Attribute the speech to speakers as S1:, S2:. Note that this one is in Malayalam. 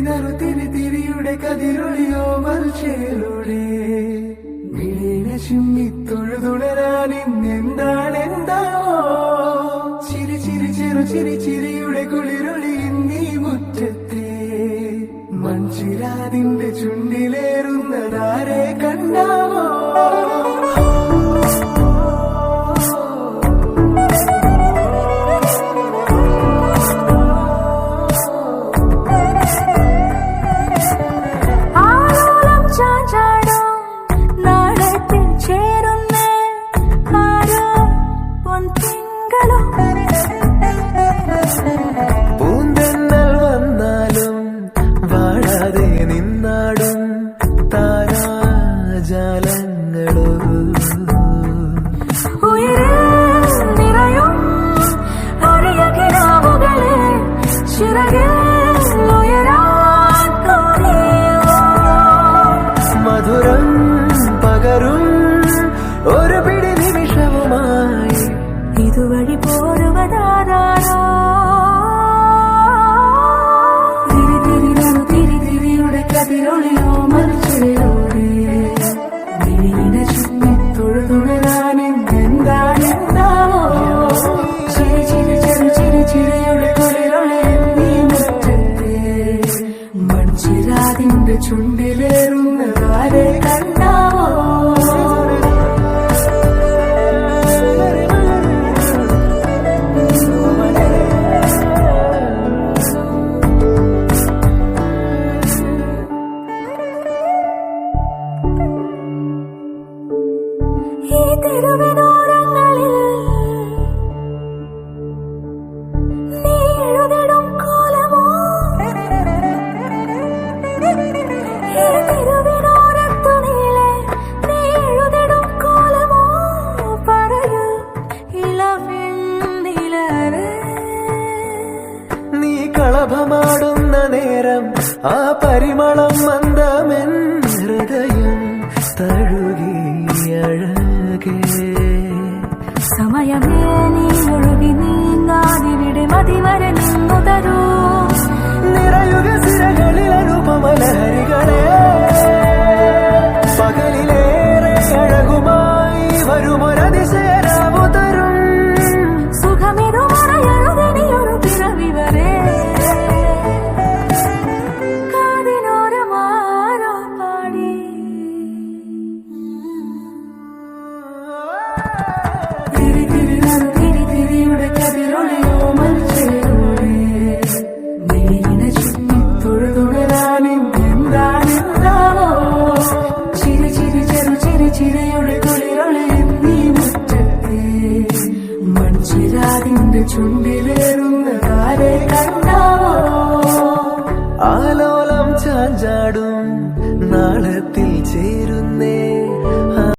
S1: തിരിയുടെ കതിരൊളിയോ മൽച്ചേലൂടെ മിഴിനെ ചുമ്മി തൊഴുതുണരാൻ ഇന്നെന്താണെന്താവോ ചിരി ചിരി ചിരിയുടെ കുളിരൊളി നീ മുറ്റത്തെ മൺചിരാതിന്റെ ചുണ്ടിലേറുന്നതാരെ കണ്ടാവോ
S2: പൂന്തെന്നൽ വന്നാലും വാഴാതെ നിന്നാടും താരാജാലങ്ങളോ മധുരം പകരും ഒരു പിടി നിമിഷവുമായി
S3: ഇതുവഴി പോരുവതാരോ
S1: തിരിയുടെ കതിരൊളിയോ മൽച്ചേലൂടെ മിഴിനെ ചുമ്മി തൊഴുതുണരാൻ എന്താണെന്താവോ ചിരിയുടെ കുളിരൊളി നീ മുറ്റത്തെ മൺചിരാതിന്റെ ചുണ്ടിലേറുന്നതാരെ കണ്ടാവോ
S3: ഈ തെരുവിനോരങ്ങളിൽ നീ എഴുതിടും കോലമോ ഈ തെരുവിനോരത്തു നീളെ നീ എഴുതിടും കോലമോ പറയൂ ഇളവെണ്ണിലരെ
S2: നീ കളഭമാടുന്ന നേരം ആ പരിമളം മന്ദമെൻ ഹൃദയം തഴുകിയഴകേ
S3: സമയമേ നീ ഒഴുകി നീങ്ങാതിവിടെ മതിവരെ നിന്നു തരൂ
S2: നിറയുക സിരകളിൽ അനുപമലഹരികളെ പകലിലേറെ അഴകുമായി വരുമൊരതിശയരാവു തരും
S3: സുഖമിതു മറയഴുതിനിയൊരു പിറവി വരെ കാതിനോരമാരോ പാടി
S1: തിരിയുടെ കതിരൊളിയോ മൽച്ചേലൂടെ മിഴിനെ ചുമ്മി തൊഴുതുണരാൻ എന്താണെന്താവോ ചിരിയുടെ കുളിരൊളി നീ മുറ്റത്തെ മൺചിരാതിന്റെ ചുണ്ടിലേറുന്നതാരെ കണ്ടാവോ
S2: ആലോലം ചാഞ്ചാടും നാളത്തിൽ ചേരുന്നേ